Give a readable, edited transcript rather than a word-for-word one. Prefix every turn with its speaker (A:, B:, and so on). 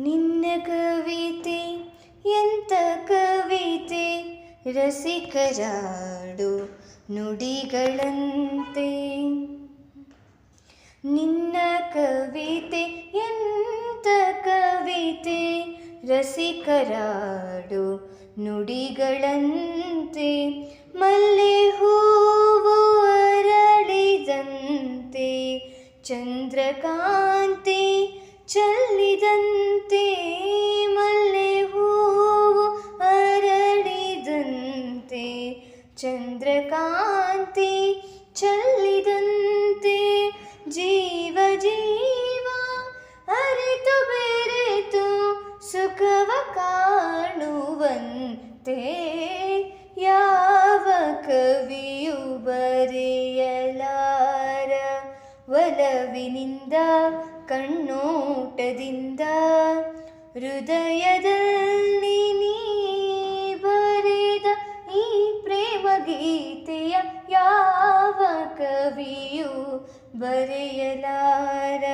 A: ನಿನ್ನ ಕವಿತೆ ಎಂತ ಕವಿತೆ, ರಸಿಕರಾಡು ನುಡಿಗಳಂತೆ. ನಿನ್ನ ಕವಿತೆ ಎಂತ ಕವಿತೆ, ರಸಿಕರಾಡು ನುಡಿಗಳಂತೆ. ಮಲ್ಲೆ ಹೂವು ಅರಳಿದಂತೆ, ಚಂದ್ರಕಾಂತಿ ಚೆಲ್ಲಿದಂತೆ. ಮಲ್ಲೆ ಹೂವು ಅರಳಿದಂತೆ, ಚಂದ್ರಕಾಂತಿ ಚೆಲ್ಲಿದಂತೆ. ಜೀವ ಜೀವ ಅರಿತು ಬೆರೆತು ಸುಖವ ಕಾಣುವಂತೆ. ಯಾವ ಕವಿಯು ಬರೆಯಲಾರ ಒಲವಿನಿಂದ ಕಣ್ಣೋಟದಿಂದ. ಹೃದಯದಲ್ಲಿ ನೀ ಬರೆದ ಈ ಪ್ರೇಮ ಗೀತೆಯ ಯಾವ ಕವಿಯು ಬರೆಯಲಾರ.